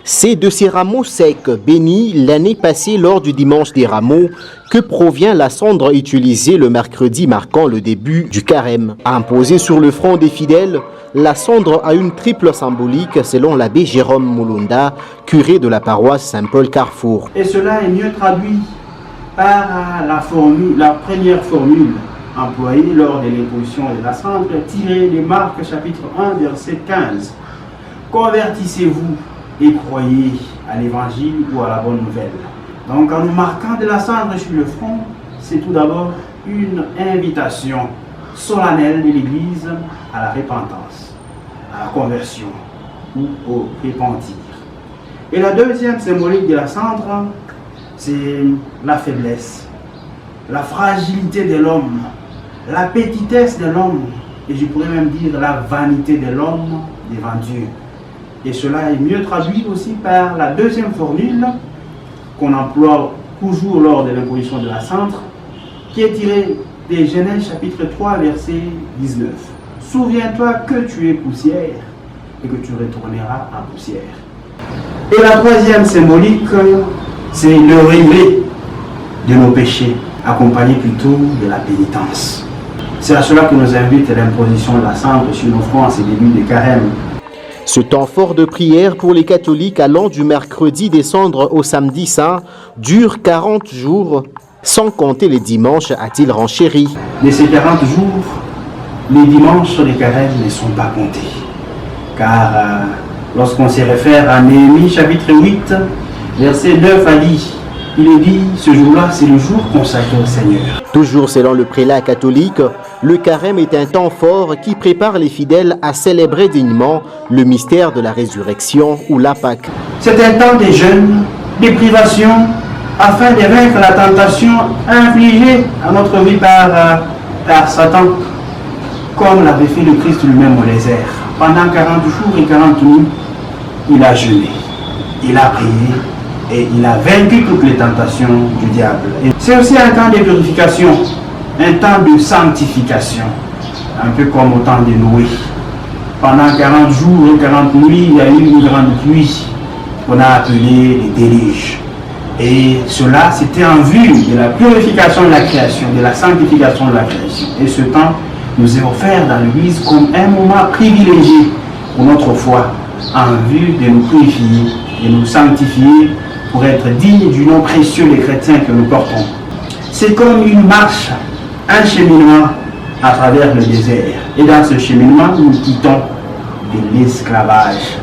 C'est de ces rameaux secs bénis l'année passée lors du dimanche des rameaux que provient la cendre utilisée le mercredi marquant le début du carême. Imposée sur le front des fidèles, la cendre a une triple symbolique selon l'abbé Jérôme Moulunda, curé de la paroisse Saint-Paul-Carrefour. Et cela est mieux traduit par la première formule employée lors de l'imposition de la cendre, tirée de Marc chapitre 1 verset 15. Convertissez-vous et croyez à l'évangile ou à la bonne nouvelle. Donc en nous marquant de la cendre sur le front, c'est tout d'abord une invitation solennelle de l'Église à la repentance, à la conversion ou au repentir. Et la deuxième symbolique de la cendre, c'est la faiblesse, la fragilité de l'homme, la petitesse de l'homme, et je pourrais même dire la vanité de l'homme devant Dieu. Et cela est mieux traduit aussi par la deuxième formule qu'on emploie toujours lors de l'imposition de la cendre, qui est tirée de Genèse chapitre 3 verset 19. Souviens-toi que tu es poussière et que tu retourneras en poussière. Et la troisième symbolique, c'est le relevé de nos péchés, accompagné plutôt de la pénitence. C'est à cela que nous invite l'imposition de la cendre sur nos fronts en ces débuts de carême. Ce temps fort de prière pour les catholiques allant du mercredi des cendres au samedi saint dure 40 jours, sans compter les dimanches, a-t-il renchéri. De ces 40 jours, les dimanches de carême ne sont pas comptés. Car lorsqu'on se réfère à Néhémie chapitre 8, verset 9 a dit, il est dit, ce jour-là, c'est le jour consacré au Seigneur. Toujours selon le prélat catholique, le carême est un temps fort qui prépare les fidèles à célébrer dignement le mystère de la résurrection ou la Pâque. C'est un temps de jeûne, de privation, afin de vaincre la tentation infligée à notre vie par Satan, comme l'avait fait le Christ lui-même au désert. Pendant 40 jours et 40 nuits, il a jeûné, il a prié, et il a vaincu toutes les tentations du diable. C'est aussi un temps de purification, un temps de sanctification, un peu comme au temps de Noé. Pendant 40 jours et 40 nuits, il y a eu une grande pluie qu'on a appelée les déluges. Et cela, c'était en vue de la purification de la création, de la sanctification de la création. Et ce temps nous est offert dans l'Église comme un moment privilégié pour notre foi, en vue de nous purifier, de nous sanctifier, pour être digne du nom précieux des chrétiens que nous portons. C'est comme une marche, un cheminement à travers le désert. Et dans ce cheminement, nous quittons de l'esclavage.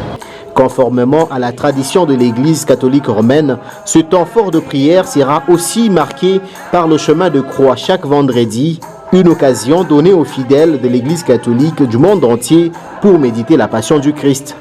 Conformément à la tradition de l'Église catholique romaine, ce temps fort de prière sera aussi marqué par le chemin de croix chaque vendredi, une occasion donnée aux fidèles de l'Église catholique du monde entier pour méditer la passion du Christ.